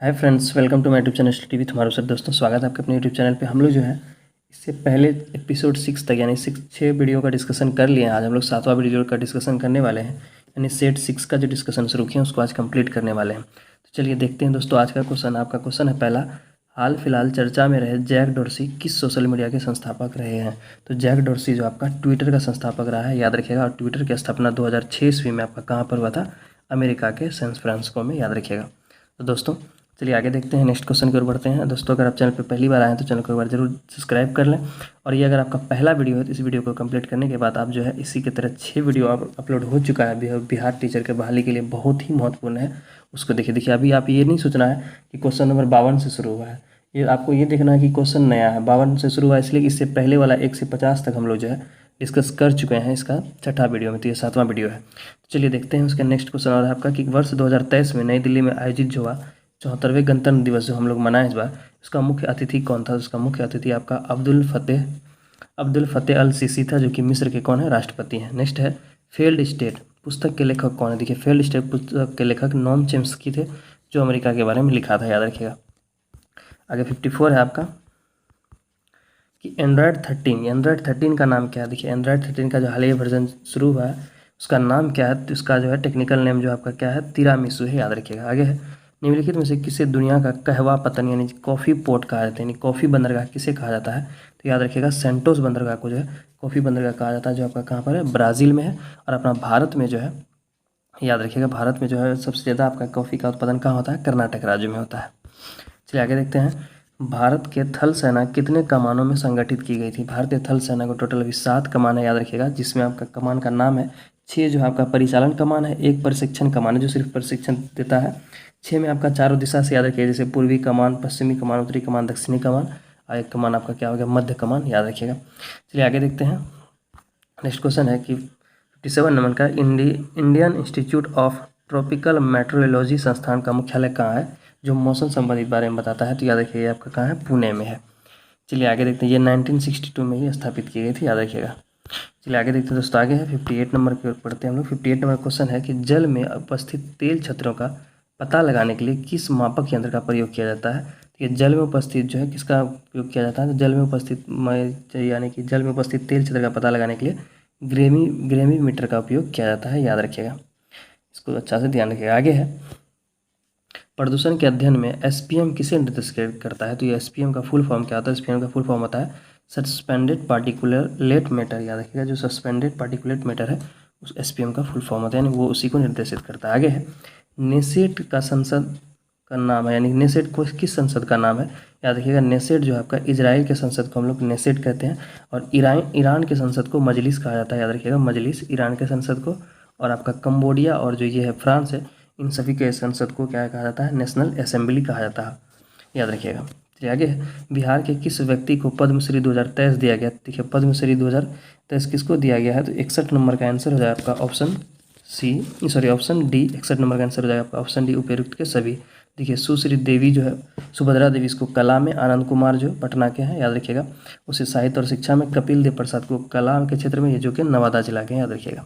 Hi friends, welcome to my YouTube channel study with हमारे sir. दोस्तों, स्वागत है आपके अपने यूट्यूब चैनल पे। हम लोग जो है इससे पहले एपिसोड 6 तक यानी 6 वीडियो का डिस्कशन कर लिए हैं। आज हम लोग 7वां वीडियो का डिस्कशन करने वाले हैं, यानी सेट 6 का जो डिस्कशन शुरू किया उसको आज कंप्लीट करने वाले हैं। तो चलिए देखते हैं दोस्तों, आज का क्वेश्चन आपका क्वेश्चन है पहला। हाल फिलहाल चर्चा में रहे जैक डोर्सी किस सोशल मीडिया के संस्थापक रहे हैं? तो जैक डोर्सी जो आपका ट्विटर का संस्थापक रहा है, याद रखिएगा। और ट्विटर की स्थापना 2006 ईस्वी में आपका कहाँ पर हुआ था? अमेरिका के सैन फ्रांसिस्को में, याद रखिएगा। तो दोस्तों चलिए आगे देखते हैं, नेक्स्ट क्वेश्चन की ओर बढ़ते हैं। दोस्तों, अगर आप चैनल पर पहली बार आए हैं तो चैनल को एक बार जरूर सब्सक्राइब कर लें। और ये अगर आपका पहला वीडियो है तो इस वीडियो को कंप्लीट करने के बाद आप जो है इसी की तरह 6 वीडियो अपलोड हो चुका है बिहार टीचर के बहाली के लिए, बहुत ही महत्वपूर्ण है। उसको देखिए। अभी आप ये नहीं सोचना है कि क्वेश्चन नंबर 52 से शुरू हुआ है। ये आपको ये देखना है कि क्वेश्चन नया है, 52 से शुरू हुआ है, इसलिए कि इससे पहले वाला 1 से 50 तक हम लोग जो है डिस्कस कर चुके हैं इसका 6ठा वीडियो में। तो ये 7वां वीडियो है। तो चलिए देखते हैं उसका नेक्स्ट क्वेश्चन। और आपका कि वर्ष 2023 में नई दिल्ली में आयोजित जो हुआ 74वें गणतंत्र दिवस जो हम लोग मनाए इस बार, उसका मुख्य अतिथि कौन था? उसका मुख्य अतिथि आपका अब्दुल फतेह अल सीसी था, जो कि मिस्र के कौन है? राष्ट्रपति हैं। नेक्स्ट है फेल्ड स्टेट पुस्तक के लेखक कौन है? देखिए, फेल्ड स्टेट पुस्तक के लेखक नोम चॉम्स्की थे, जो अमेरिका के बारे में लिखा था, याद रखिएगा। आगे 54 है आपका कि एंड्रॉयड 13 का नाम क्या है? देखिए, एंड्रॉयड 13 का जो हालिया वर्जन शुरू हुआ है उसका नाम क्या है? तो इसका जो है टेक्निकल नेम जो आपका क्या है? तिरामिसू है, याद रखिएगा। आगे है निम्नलिखित में से किसे दुनिया का कहवा पतन यानी कॉफ़ी पोर्ट कहा जाता है, यानी कॉफ़ी बंदरगाह किसे कहा जाता है? तो याद रखिएगा, सेंटोस बंदरगाह को जो है कॉफ़ी बंदरगाह कहा जाता है, जो आपका कहाँ पर है? ब्राज़ील में है। और अपना भारत में जो है, याद रखिएगा, भारत में जो है सबसे ज़्यादा आपका कॉफ़ी का उत्पादन कहाँ होता है? कर्नाटक राज्य में होता है। चलिए आगे देखते हैं, भारत के थल सेना कितने कमानों में संगठित की गई थी? भारतीय थल सेना को टोटल अभी 7 कमान है, याद रखिएगा, जिसमें आपका कमान का नाम है 6 जो आपका परिचालन कमान है, 1 प्रशिक्षण कमान है जो सिर्फ प्रशिक्षण देता है, 6 में आपका चारों दिशा से, याद रखिएगा, जैसे पूर्वी कमान, पश्चिमी कमान, उत्तरी कमान, दक्षिणी कमान, और एक कमान आपका क्या हो गया? मध्य कमान, याद रखिएगा। चलिए आगे देखते हैं, नेक्स्ट क्वेश्चन है कि 57 नंबर का Indian institute of tropical metrology संस्थान का मुख्यालय कहाँ है, जो मौसम संबंधित बारे में बताता है? तो याद रखिए आपका कहाँ है? पुणे में है। चलिए आगे देखते हैं, ये 1962 में ही स्थापित की गई थी, याद रखिएगा। चलिए आगे देखते हैं दोस्तों, आगे है 58 नंबर की ओर पढ़ते हैं हम लोग। 58 नंबर क्वेश्चन है कि जल में उपस्थित तेल छत्रों का पता लगाने के लिए किस मापक यंत्र का प्रयोग किया जाता है? तो ये जल में उपस्थित जो है किसका उपयोग किया जाता है? तो जल में उपस्थित यानी कि जल में उपस्थित तेल छत्र का पता लगाने के लिए ग्रेमीमीटर का उपयोग किया जाता है, याद रखिएगा। इसको अच्छा से ध्यान रखिएगा। आगे है प्रदूषण के अध्ययन में एसपीएम किसे निर्देशित करता है? तो ये एसपीएम का फुल फॉर्म क्या होता है? एसपीएम का फुल फॉर्म होता है सस्पेंडेड पार्टिकुलेट मैटर, याद रखिएगा। जो सस्पेंडेड पार्टिकुलेट मैटर है उस एसपीएम का फुल फॉर्म होता है, यानी वो उसी को निर्देशित करता है। आगे है नेसेट का संसद का नाम है, यानी नेसेट को किस संसद का नाम है? याद रखिएगा, नेसेट जो है आपका इजराइल के संसद को हम लोग नेसेट कहते हैं, और ईरान के संसद को मजलिस कहा जाता है, याद रखिएगा, मजलिस ईरान के संसद को। और आपका कंबोडिया और जो ये है फ्रांस है, इन सभी के संसद को क्या कहा जाता है? नेशनल असेंबली कहा जाता है, याद रखिएगा। चलिए आगे है बिहार के किस व्यक्ति को पद्मश्री 2023 दिया गया? देखिए, पद्मश्री 2023 किसको दिया गया है? तो 61 नंबर का आंसर हो जाएगा आपका ऑप्शन डी। 61 नंबर का आंसर हो जाएगा आपका ऑप्शन डी, उपयुक्त के सभी। देखिए, सुश्री देवी जो है सुभद्रा देवी, इसको कला में, आनंद कुमार जो पटना के हैं, याद रखिएगा, उसे साहित्य और शिक्षा में, कपिल देव प्रसाद को कला के क्षेत्र में, ये जो कि नवादा जिला के हैं, याद रखिएगा।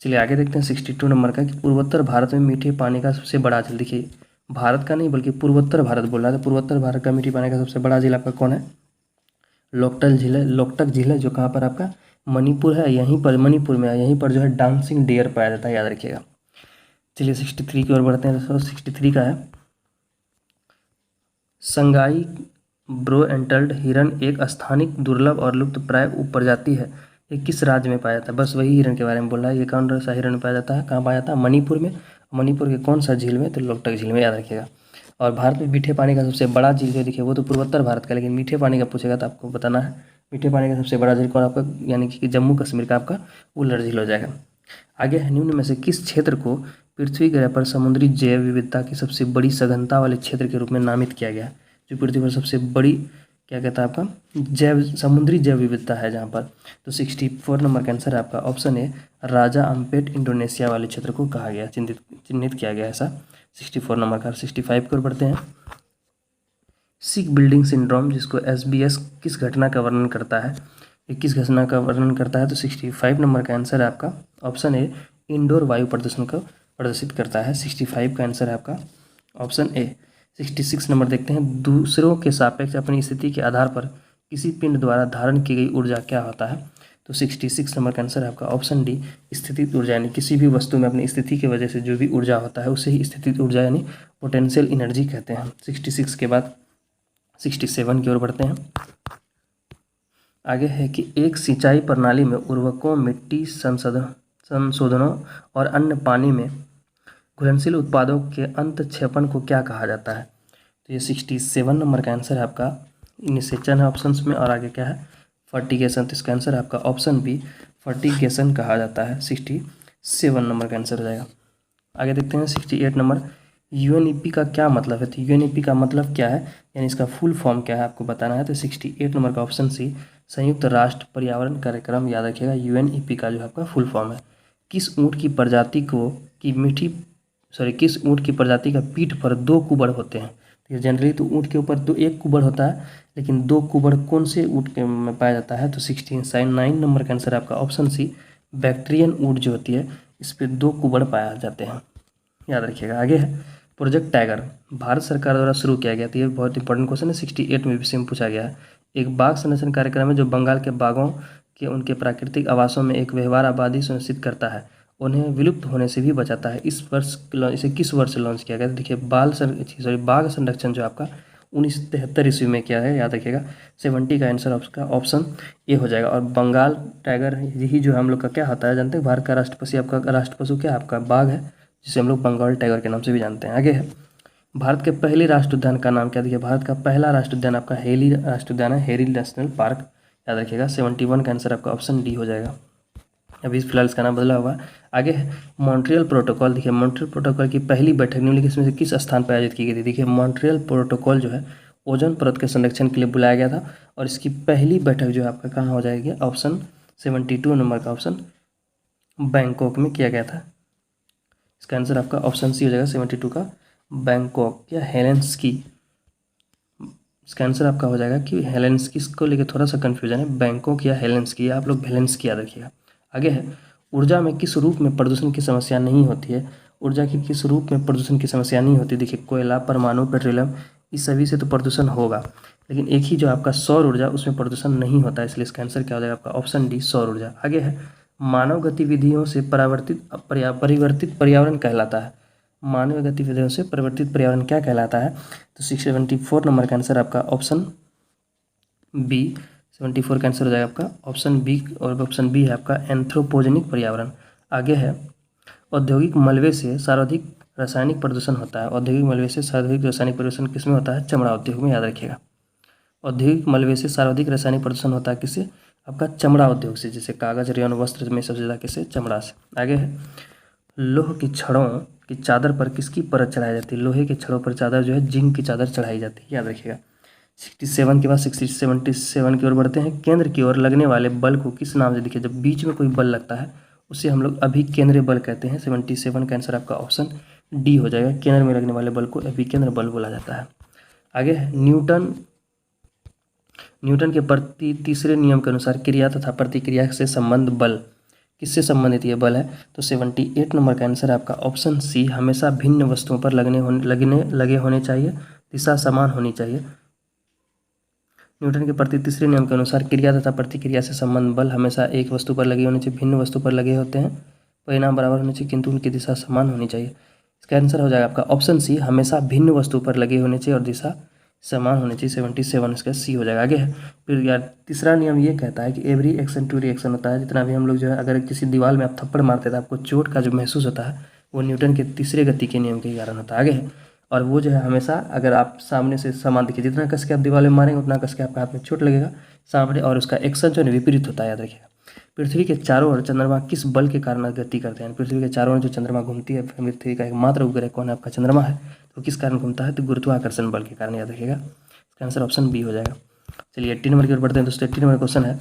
चलिए आगे देखते हैं 62 नंबर का कि पूर्वोत्तर भारत में मीठे पानी का सबसे बड़ा झील। देखिए, भारत का नहीं बल्कि पूर्वोत्तर भारत बोल रहा है, तो पूर्वोत्तर भारत का मीठे पानी का सबसे बड़ा झील आपका कौन है? लोकटक झील है, जो कहाँ पर आपका? मणिपुर है, यहीं पर मणिपुर में है, यहीं पर जो है डांसिंग डियर पाया जाता है, याद रखिएगा। चलिए 63 की ओर बढ़ते हैं। 63 का है संगाई ब्रोएंटल्ड हिरन एक स्थानिक दुर्लभ और लुप्त प्राय उपप्रजाति है, ये किस राज्य में पाया जाता है? बस वही हिरन के बारे में बोल रहा है। ये कौन सा हिरन पाया जाता है? कहाँ पाया जाता है? मणिपुर में। मणिपुर के कौन सा झील में? तो लोकटक झील में, याद रखिएगा। और भारत में मीठे पानी का सबसे बड़ा झील जो देखिए वो तो पूर्वोत्तर भारत का, लेकिन मीठे पानी का पूछेगा तो आपको बताना है मीठे पानी का सबसे बड़ा झील कौन आपका, यानी कि जम्मू कश्मीर का आपका उल्लर झील हो जाएगा। आगे है निम्न में से किस क्षेत्र को पृथ्वी ग्रह पर समुद्री जैव विविधता की सबसे बड़ी सघनता वाले क्षेत्र के रूप में नामित किया गया? जो पृथ्वी पर सबसे बड़ी क्या कहता है आपका समुद्री जैव विविधता है जहाँ पर, तो 64 नंबर का आंसर है आपका ऑप्शन ए, राजा अम्पेट इंडोनेशिया वाले क्षेत्र को कहा गया, चिन्हित किया गया ऐसा 64 नंबर का। 65 की ओर बढ़ते हैं, सिक बिल्डिंग सिंड्रोम जिसको SBS किस घटना का वर्णन करता है? ये किस घटना का वर्णन करता है? तो 65 नंबर का आंसर है आपका ऑप्शन ए, इंडोर वायु प्रदूषण को प्रदर्शित करता है। 65 का आंसर है आपका ऑप्शन ए, 66 नंबर देखते हैं, दूसरों के सापेक्ष अपनी स्थिति के आधार पर किसी पिंड द्वारा धारण की गई ऊर्जा क्या होता है? तो 66 नंबर का आंसर है आपका ऑप्शन डी, स्थितिज ऊर्जा। यानी किसी भी वस्तु में अपनी स्थिति की वजह से जो भी ऊर्जा होता है उसे ही स्थितिज ऊर्जा यानी पोटेंशियल एनर्जी कहते हैं। 66 के बाद 67 की ओर बढ़ते हैं। आगे है कि एक सिंचाई प्रणाली में उर्वरकों, मिट्टी संशोधनों और अन्य पानी में घुलनशील उत्पादों के अंतक्षेपण को क्या कहा जाता है? तो ये 67 नंबर का आंसर है आपका निषेचन है ऑप्शंस में, और आगे क्या है? फर्टिगेशन। तो इसका आंसर है आपका ऑप्शन बी, फर्टिगेशन कहा जाता है। 67 नंबर का आंसर हो जाएगा। आगे देखते हैं 68 नंबर, यूएनईपी का क्या मतलब है? तो यूएनईपी का मतलब क्या है, यानी इसका फुल फॉर्म क्या है आपको बताना है। तो 68 नंबर का ऑप्शन सी, संयुक्त राष्ट्र पर्यावरण कार्यक्रम। याद रखिएगा यूएनईपी का जो आपका फुल फॉर्म है। किस ऊँट की प्रजाति का पीठ पर 2 कुबड़ होते हैं? तो जनरली तो ऊँट के ऊपर एक कुबड़ होता है, लेकिन 2 कुबड़ कौन से ऊँट के में पाया जाता है? तो 69 नंबर का आंसर है आपका ऑप्शन सी, बैक्ट्रियन ऊँट जो होती है इस पर 2 कुबड़ पाया जाते हैं। याद रखिएगा। आगे है प्रोजेक्ट टाइगर, भारत सरकार द्वारा शुरू किया गया था। ये बहुत इंपॉर्टेंट क्वेश्चन है, 68 में भी सेम पूछा गया है। एक बाघ संरक्षण कार्यक्रम है जो बंगाल के बाघों के उनके प्राकृतिक आवासों में एक व्यवहार आबादी सुनिश्चित करता है, उन्हें विलुप्त होने से भी बचाता है। इसे किस वर्ष लॉन्च किया गया? देखिए बाघ संरक्षण जो आपका 1973 ईस्वी में किया है। याद रखिएगा 70 का आंसर आपका ऑप्शन ए हो जाएगा। और बंगाल टाइगर यही जो हम लोग का क्या होता है जानते हैं? भारत का राष्ट्र पशु क्या आपका बाघ है, जिसे हम लोग बंगाल टाइगर के नाम से भी जानते हैं। आगे है भारत के पहले राष्ट्रीय उद्यान का नाम क्या? देखिए भारत का पहला राष्ट्रीय उद्यान आपका हेली राष्ट्रीय उद्यान है, हेरी नेशनल पार्क। याद रखिएगा 71 का आंसर आपका ऑप्शन डी हो जाएगा। अभी फिलहाल इसका नाम बदला हुआ। आगे है मॉन्ट्रियल प्रोटोकॉल। देखिए मॉन्ट्रियल प्रोटोकॉल की पहली बैठक निम्नलिखित में से किस स्थान पर आयोजित की गई थी? देखिए मॉन्ट्रियल प्रोटोकॉल जो है ओजोन परत के संरक्षण के लिए बुलाया गया था, और इसकी पहली बैठक जो है आपका कहाँ हो जाएगी? ऑप्शन 72 नंबर का ऑप्शन बैंकॉक में किया गया था। इसका आंसर आपका ऑप्शन सी हो जाएगा 72 का बैंकॉक या हेलेंस्की। इसका आंसर आपका हो जाएगा कि हेलेंस्की, इसको लेके थोड़ा सा कन्फ्यूजन है, बैंकॉक या हेलेंस्की, आप लोग हेलेंस्की याद रखिएगा। आगे है ऊर्जा में किस रूप में प्रदूषण की समस्या नहीं होती है? ऊर्जा की किस रूप में प्रदूषण की समस्या नहीं होती? देखिए कोयला, परमाणु, पेट्रोलियम, इस सभी से तो प्रदूषण होगा, लेकिन एक ही जो आपका सौर ऊर्जा उसमें प्रदूषण नहीं होता है, इसलिए इसका आंसर क्या हो जाएगा आपका ऑप्शन डी, सौर ऊर्जा। आगे है मानव गतिविधियों से परिवर्तित पर्यावरण कहलाता है। मानव गतिविधियों से परिवर्तित पर्यावरण क्या कहलाता है? तो 74 नंबर का आंसर आपका ऑप्शन बी, 74 का आंसर हो जाएगा आपका ऑप्शन बी, और ऑप्शन बी है आपका एंथ्रोपोजेनिक पर्यावरण। आगे है औद्योगिक मलबे से सर्वाधिक रासायनिक प्रदूषण होता है। औद्योगिक मलबे से सर्वाधिक रासायनिक प्रदूषण किसमें होता है? चमड़ा उद्योग में। याद रखिएगा औद्योगिक मलबे से सर्वाधिक रासायनिक प्रदूषण होता है किससे? आपका चमड़ा उद्योग से, जैसे कागज, रेयन, वस्त्र में सबसे ज़्यादा किससे? चमड़ा से। आगे है लोह की छड़ों की चादर पर किसकी परत चढ़ाई जाती है? लोहे के छड़ों पर चादर जो है जिंक की चादर चढ़ाई जाती है। याद रखिएगा 67 के बाद 77 की ओर बढ़ते हैं। केंद्र की ओर लगने वाले बल को किस नाम से? देखिए जब बीच में कोई बल लगता है उसे हम लोग अभिकेंद्री बल कहते हैं। 77 का आंसर आपका ऑप्शन डी हो जाएगा, केंद्र में लगने वाले बल को अभिकेंद्र बल बोला जाता है। आगे है न्यूटन के तीसरे नियम के अनुसार क्रिया तथा प्रतिक्रिया से संबंध बल किससे संबंधित ये बल है? तो 78 नंबर का आंसर है आपका ऑप्शन सी, हमेशा भिन्न वस्तुओं पर लगे होने चाहिए, दिशा समान होनी चाहिए। न्यूटन के तीसरे नियम के अनुसार क्रिया तथा प्रतिक्रिया से संबंध बल हमेशा एक वस्तु पर लगे होने चाहिए, भिन्न वस्तु पर लगे होते हैं, परिणाम बराबर होने चाहिए किंतु उनकी दिशा समान होनी चाहिए। इसका आंसर हो जाएगा आपका ऑप्शन सी, हमेशा भिन्न वस्तु पर लगे होने चाहिए और दिशा समान होनी चाहिए। 77 इसका सी हो जाएगा। आगे है फिर यार तीसरा नियम ये कहता है कि एवरी एक्शन टू रिएक्शन होता है। जितना भी हम लोग जो है अगर किसी दीवार में आप थप्पड़ मारते तो आपको चोट का जो महसूस होता है वो न्यूटन के तीसरे गति के नियम के कारण होता है। आगे है और वो जो है हमेशा अगर आप सामने से सामान देखिए, जितना कस के आप दीवार में मारेंगे उतना कस के आपके हाथ में चोट लगेगा सामने, और उसका एक्शन जो है विपरीत होता है। याद रखिएगा पृथ्वी के चारों ओर चंद्रमा किस बल के कारण गति करते हैं? पृथ्वी के चारों ओर जो चंद्रमा घूमती है, पृथ्वी का एकमात्र उपग्रह कौन है? आपका चंद्रमा है। तो किस कारण घूमता है? तो गुरुत्वाकर्षण बल के कारण। याद रखिएगा इसका आंसर ऑप्शन बी हो जाएगा। चलिए 80 नंबर की ओर बढ़ते हैं दोस्तों। 80 नंबर क्वेश्चन है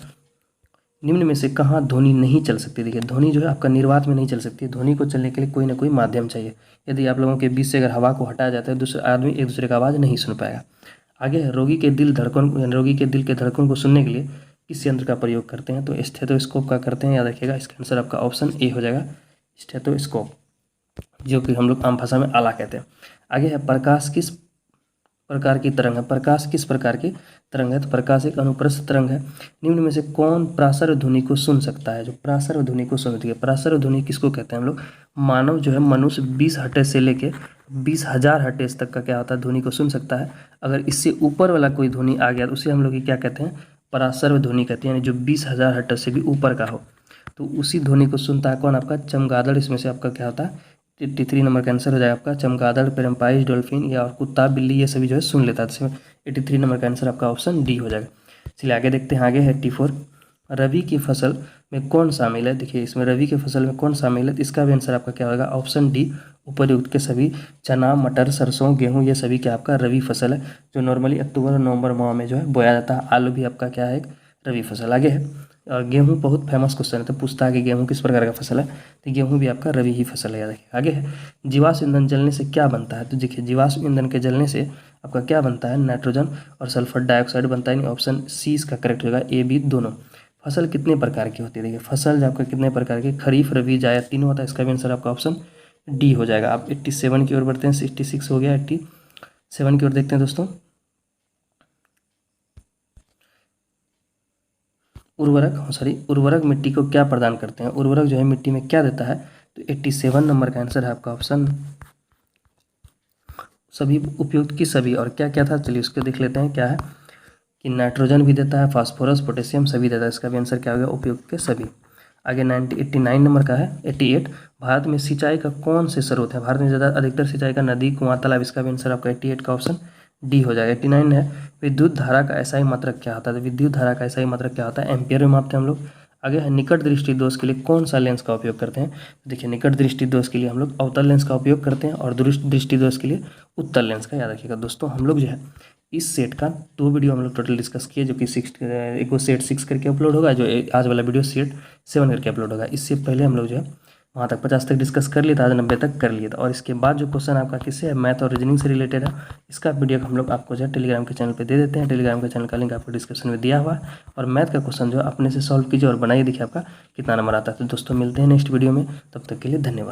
निम्न में से कहाँ ध्वनि नहीं चल सकती? देखिए ध्वनि जो है आपका निर्वात में नहीं चल सकती। ध्वनि को चलने के लिए कोई ना कोई माध्यम चाहिए। यदि आप लोगों के बीच से अगर हवा को हटाया जाता है दूसरे आदमी एक दूसरे का आवाज़ नहीं सुन पाएगा। आगे है रोगी के दिल के धड़कन को सुनने के लिए किस यंत्र का प्रयोग करते हैं? तो स्टेथोस्कोप का करते हैं। याद रखिएगा इसका आंसर आपका ऑप्शन ए हो जाएगा, स्टेथोस्कोप, जो कि हम लोग आम भाषा में आला कहते हैं। आगे है प्रकाश किस प्रकार की तरंग है। प्रकाश किस प्रकार की तरंग है? तो प्रकाश एक अनुप्रस्थ तरंग है। निम्न में से कौन प्रासर ध्वनि को सुन सकता है? जो प्रासर ध्वनि को सुनती है, प्रासर ध्वनि किसको कहते हैं हम लोग? मानव जो है, मनुष्य 20 हर्ट्ज से लेके 20,000 हर्ट्ज तक का क्या होता है, ध्वनि को सुन सकता है। अगर इससे ऊपर वाला कोई ध्वनि आ गया तो उसे हम लोग क्या कहते हैं? परासर ध्वनि कहते हैं, यानी जो 20,000 हर्ट्ज से भी ऊपर का हो तो उसी ध्वनि को सुनता है कौन? आपका चमगादड़। इसमें से आपका क्या होता है? 83 नंबर का आंसर हो जाएगा आपका चमगादड़, पेरम्पाइज, डॉल्फिन या और कुत्ता, बिल्ली, ये सभी जो है सुन लेता है। तो इसमें 83 नंबर का आंसर आपका ऑप्शन डी हो जाएगा। चलिए आगे देखते हैं। आगे है 84, रबी की फसल में कौन शामिल है? देखिए इसमें रबी की फसल में कौन शामिल है, इसका भी आंसर आपका क्या होगा? ऑप्शन डी, उपरयुक्त के सभी। चना, मटर, सरसों, गेहूँ, ये सभी क्या आपका रबी फसल है, जो नॉर्मली अक्टूबर और नवंबर माह में जो है बोया जाता है। आलू भी आपका क्या है? एक रबी फसल। आगे है, और गेहूँ बहुत फेमस क्वेश्चन है, तो पूछता है कि गेहूँ किस प्रकार का फसल है, तो गेहूँ भी आपका रबी ही फसल है, याद रखिए। आगे है, जीवाश्म ईंधन जलने से क्या बनता है? तो देखिए जीवाश्म ईंधन के जलने से आपका क्या बनता है? नाइट्रोजन और सल्फर डाइऑक्साइड बनता है। ऑप्शन सी इसका करेक्ट होगा, ए बी दोनों। फसल कितने प्रकार की होती है? देखिए फसल जो आपका कितने प्रकार की, खरीफ, रबी, जायद, तीनों होता है। इसका भी आंसर आपका ऑप्शन डी हो जाएगा। आप 87 की ओर बढ़ते हैं, 66 हो गया, 87 की ओर देखते हैं दोस्तों। उर्वरक मिट्टी को क्या प्रदान करते हैं? उर्वरक जो है मिट्टी में क्या देता है? तो 87 नंबर का आंसर है आपका ऑप्शन सभी, उपयुक्त की सभी। और क्या क्या था, चलिए उसको देख लेते हैं। क्या है कि नाइट्रोजन भी देता है, फास्फोरस, पोटेशियम सभी देता है। इसका भी आंसर क्या होगा? उपयुक्त के सभी। आगे 89 नंबर का है 88, भारत में सिंचाई का कौन से स्रोत है? भारत में ज़्यादा अधिकतर सिंचाई का नदी, कुआं, तालाब। इसका भी आंसर आपका 88 का ऑप्शन डी हो जाएगा। 89 है, विद्युत धारा का ऐसा मात्रक क्या होता है? तो विद्युत धारा का ऐसा मात्रक क्या होता है? एम्पियर में मापते हैं हम लोग। आगे है, निकट दृष्टि दोष के लिए कौन सा लेंस का उपयोग करते हैं? तो देखिए निकट दृष्टि दोष के लिए हम लोग अवतल लेंस का उपयोग करते हैं, और दूर दृष्टि दोष के लिए उत्तल लेंस का। याद रखिएगा दोस्तों, हम लोग जो है इस सेट का 2 वीडियो हम लोग टोटल डिस्कस किए, जो कि एक वो सेट 6 करके अपलोड होगा, जो आज वाला वीडियो सेट 7 करके अपलोड होगा। इससे पहले हम लोग जो है वहाँ तक 50 तक डिस्कस कर लिए था, आज 90 तक कर लिए था। और इसके बाद जो क्वेश्चन आपका किससे है? मैथ और रीजनिंग से रिलेटेड है। इसका वीडियो हम लोग आपको जो है टेलीग्राम के चैनल पे दे देते हैं। टेलीग्राम के चैनल का लिंक आपको डिस्क्रिप्शन में दिया हुआ है। और मैथ का क्वेश्चन जो अपने से सॉल्व कीजिए और बनाइए, देखिए आपका कितना नंबर आता है। तो दोस्तों मिलते हैं नेक्स्ट वीडियो में, तब तक के लिए धन्यवाद।